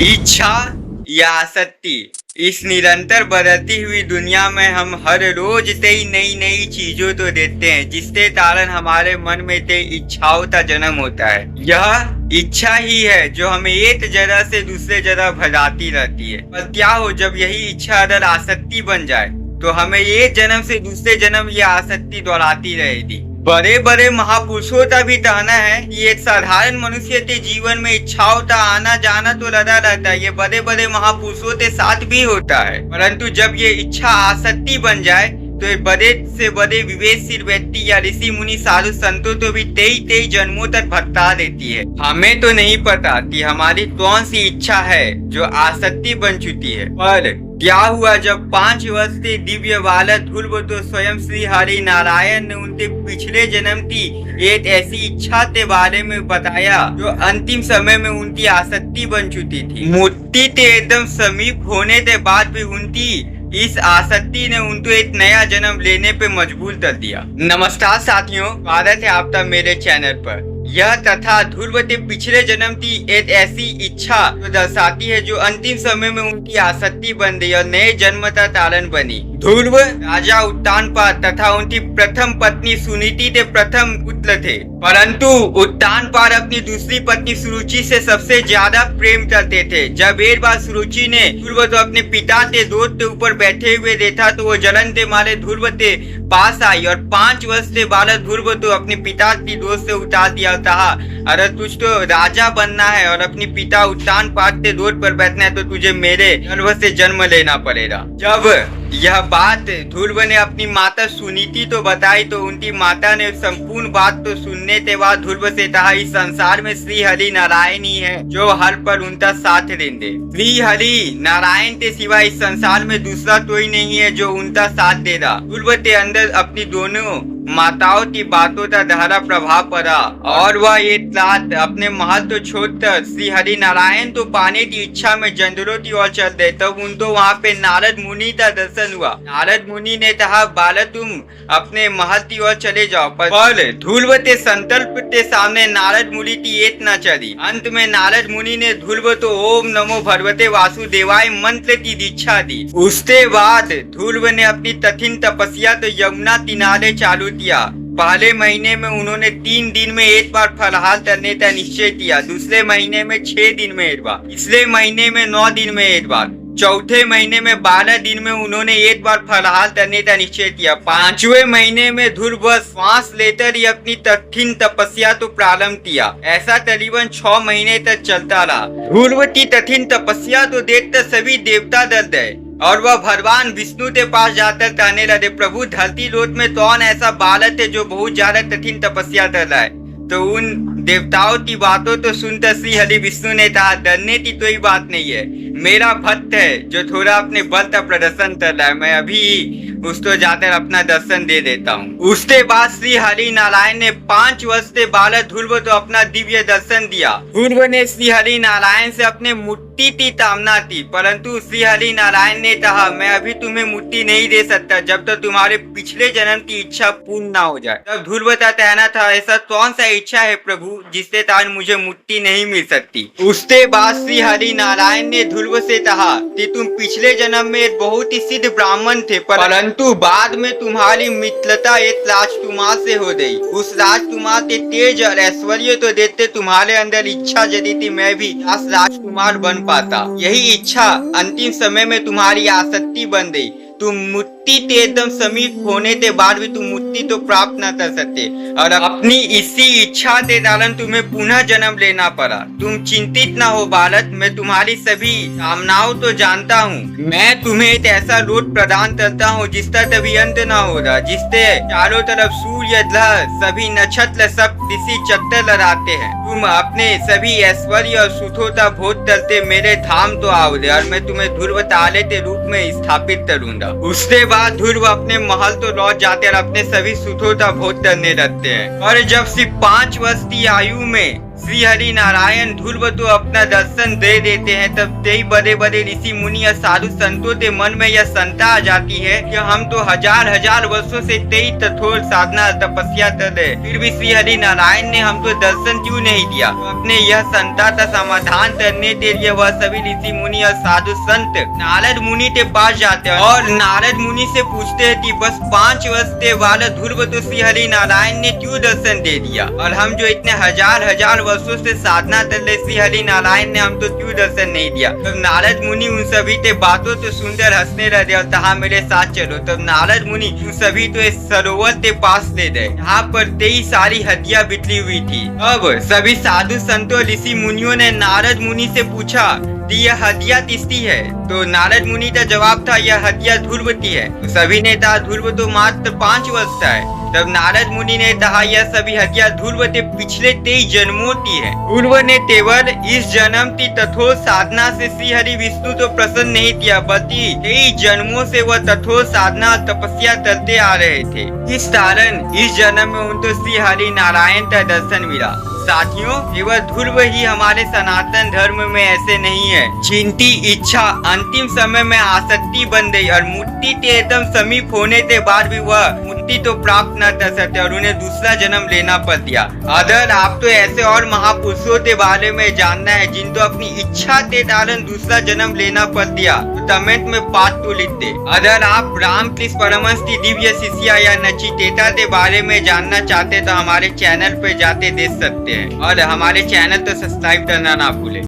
इच्छा या आसक्ति, इस निरंतर बदलती हुई दुनिया में हम हर रोज कई नई नई चीजों तो देखते हैं जिसके कारण हमारे मन में कई इच्छाओं का जन्म होता है। यह इच्छा ही है जो हमें एक जगह से दूसरे जगह भगाती रहती है। पर क्या हो जब यही इच्छा अगर आसक्ति बन जाए तो हमें एक जन्म से दूसरे जन्म यह आसक्ति दोहराती रहेगी। बड़े बड़े महापुरुषों का भी कहना है कि एक साधारण मनुष्य के जीवन में इच्छाओं का आना जाना तो लगा रहता है। ये बड़े बड़े महापुरुषों के साथ भी होता है, परंतु जब ये इच्छा आसक्ति बन जाए तो एक बड़े से बड़े विवेकशील व्यक्ति या ऋषि मुनि साधु संतों तो भी कई जन्मों तक भटका देती है। हमें तो नहीं पता कि हमारी कौन सी इच्छा है जो आसक्ति बन चुकी है, पर क्या हुआ जब 5 वर्ष के दिव्य बालक ध्रुव तो स्वयं श्री हरि नारायण ने उनके पिछले जन्म की एक ऐसी इच्छा के बारे में बताया जो अंतिम समय में उनकी आसक्ति बन चुकी थी। मूर्ति के एकदम समीप होने के बाद भी उनकी इस आसक्ति ने उनको एक नया जन्म लेने पे मजबूर कर दिया। नमस्कार साथियों, स्वागत है आपका मेरे चैनल पर। यह तथा ध्रुव के पिछले जन्म की एक ऐसी इच्छा जो दर्शाती है जो अंतिम समय में उनकी आसक्ति बन गई और नए जन्म का कारण बनी। ध्रुव राजा उत्तानपाद तथा उनकी प्रथम पत्नी सुनीति के प्रथम पुत्र थे, परंतु उत्तानपाद अपनी दूसरी पत्नी सुरुचि से सबसे ज्यादा प्रेम करते थे। जब एक बार सुरुचि ने ध्रुव को अपने पिता के दोस्त के ऊपर बैठे हुए देखा तो वो जलन के मारे ध्रुव के पास आई और 5 वर्ष से बालक ध्रुव तो अपने पिता की दोस्त से उतार दिया। कहा, अरे तुझ तो राजा बनना है और अपने पिता उत्तानपाद के दोस्त पर बैठना है तो तुझे मेरे गर्भ से जन्म लेना पड़ेगा। जब यह बात ध्रुव ने अपनी माता सुनीति तो बताई तो उनकी माता ने संपूर्ण बात तो सुनने के बाद ध्रुव से कहा, इस संसार में श्री हरि नारायण ही है जो हर पर उनका साथ देंगे। श्री हरि नारायण के सिवा इस संसार में दूसरा कोई नहीं है जो उनका साथ देगा। ध्रुव के अंदर अपनी दोनों माताओं की बातों का गहरा प्रभाव पड़ा और वह एक रात अपने महल तो छोड़कर श्री हरि नारायण तो पाने की इच्छा में जंगलों की ओर चल गए। तब उनको वहाँ पे नारद मुनि का दर्शन हुआ। नारद मुनि ने कहा, बालक तुम अपने महल की ओर चले जाओ, पर ध्रुव के संकल्प के सामने नारद मुनि की एक न चली। अंत में नारद मुनि ने ध्रुव तो ओम नमो भगवते वासुदेवाय मंत्र की दीक्षा दी। उसके बाद ध्रुव ने अपनी कठिन तपस्या तो यमुना किनारे चालू किया। पहले महीने में उन्होंने 3 दिन में एक बार फलाहार करने का निश्चय किया, दूसरे महीने में 6 दिन में एक बार, तीसरे महीने में 9 दिन में एक बार, चौथे महीने में 12 दिन में उन्होंने एक बार फलाहार करने का निश्चय किया। 5वें महीने में ध्रुव श्वास लेकर ही अपनी कठिन तपस्या तो प्रारंभ किया। ऐसा करीबन 6 महीने तक चलता रहा। ध्रुव की कठिन तपस्या तो देखकर सभी देवता डर गए और वह भगवान विष्णु के पास जाकर कहने लगे, प्रभु धरती लोक में कौन ऐसा बालक है जो बहुत ज्यादा कठिन तपस्या कर रहा है। तो उन देवताओं की बातों तो सुनकर श्री हरि विष्णु ने कहा, डरने की कोई बात नहीं है, मेरा भक्त है जो थोड़ा अपने बल का प्रदर्शन कर रहा है, मैं अभी उसको जाकर अपना दर्शन दे देता हूँ। उसके बाद श्री हरि नारायण ने 5 वर्ष के बालक ध्रुव को अपना दिव्य दर्शन दिया। ध्रुव ने श्री हरि नारायण से अपने मुक्ति की कामना की, परंतु श्री हरि नारायण ने कहा, मैं अभी तुम्हें मुक्ति नहीं दे सकता जब तक तुम्हारे पिछले जन्म की इच्छा पूर्ण ना हो जाए। तब ध्रुव का कहना था, ऐसा कौन सा इच्छा है प्रभु जिससे कारण मुझे मुक्ति नहीं मिल सकती। उसके बाद श्री हरि नारायण ने ध्रुव से कहा कि तुम पिछले जन्म में एक बहुत ही सिद्ध ब्राह्मण थे, परंतु बाद में तुम्हारी मित्रता एक राजकुमार से हो गई। उस राजकुमार के तेज और ऐश्वर्य तो देखते तुम्हारे अंदर इच्छा जगी थी मैं भी राजकुमार बन पाता। यही इच्छा अंतिम समय में तुम्हारी आसक्ति बन गई। तुम मुक्ति के एकदम समीप होने के बाद भी तुम मुक्ति तो प्राप्त न कर सकते और अपनी इसी इच्छा के कारण तुम्हें पुनः जन्म लेना पड़ा। तुम चिंतित न हो बालक, मैं तुम्हारी सभी कामनाओं तो जानता हूँ। मैं तुम्हें एक ऐसा लोक प्रदान करता हूँ जिसका कभी अंत न होगा, जिससे चारों तरफ सूर्य ग्रह सभी नक्षत्र सब किसी चक्कर लगाते हैं। तुम अपने सभी ऐश्वर्य और सुखों का भोग करते मेरे धाम तो आओगे और मैं तुम्हें ध्रुव ताले के रूप में स्थापित करूंगा। उसके बाद ध्रुव अपने महल तो लौट जाते और अपने सभी सुखों का भोग करने लगते हैं। और जब सिर्फ 5 वर्ष की आयु में श्री हरि नारायण ध्रुव तो अपना दर्शन दे देते हैं, तब कई बड़े बड़े ऋषि मुनि या साधु संतों के मन में यह शंका आ जाती है कि हम तो हजार वर्षों से कई कठोर साधना तपस्या कर रहे, फिर भी श्री हरि नारायण ने हमको दर्शन क्यों नहीं दिया। तो अपने यह शंका का समाधान करने के लिए वह सभी ऋषि मुनि और साधु संत नारद मुनि के पास जाते हैं और नारद मुनि से पूछते हैं कि बस 5 वर्ष के बाद ध्रुव तो श्री हरि नारायण ने क्यों दर्शन दे दिया, और हम जो इतने हजार वर्षों से साधना कर रहे श्री हरि नारायण ने हमको क्यों दर्शन नहीं दिया। तब नारद मुनि उन सभी के बातों तो सुनकर हंसने लगे और कहा मेरे साथ चलो। तब नारद मुनि उन सभी तो इस सरोवर के पास ले गए, यहाँ पर कई सारी हड्डियां बिखरी हुई थी। अब सभी साधु संतों ऋषि मुनियों ने नारद मुनि से पूछा कि यह हड्डियां किसकी है। तो नारद मुनि का जवाब था यह हड्डियां ध्रुव की है। तो सभी ने कहा ध्रुव तो मात्र 5 वर्ष का है। तब नारद मुनि ने कहा यह सभी हड्डियां ध्रुव के पिछले 23 जन्मों की है। ध्रुव ने केवल इस जन्म की कठोर साधना से श्री हरि विष्णु तो प्रसन्न नहीं किया, बल्कि 23 जन्मों से वह कठोर साधना तपस्या करते आ रहे थे। इस कारण इस जन्म में उनको श्री हरि नारायण का दर्शन मिला। साथियों, केवल ध्रुव ही हमारे सनातन धर्म में ऐसे नहीं है जिनकी इच्छा अंतिम समय में आसक्ति बन गई और मुक्ति के एकदम समीप होने के बाद भी वह मुक्ति तो प्राप्त न कर सकते और उन्हें दूसरा जन्म लेना पड़ दिया। अगर आप तो ऐसे और महापुरुषों के बारे में जानना है जिनको अपनी इच्छा के कारण दूसरा जन्म लेना पड़ दिया, तो कमेंट में पार्ट 2 लिख दे। अगर आप रामकृष्ण परमहंस की दिव्य शिष्या या नचिकेता के बारे में जानना चाहते तो हमारे चैनल पे जाते देख सकते हैं और हमारे चैनल तो सब्सक्राइब करना ना भूले।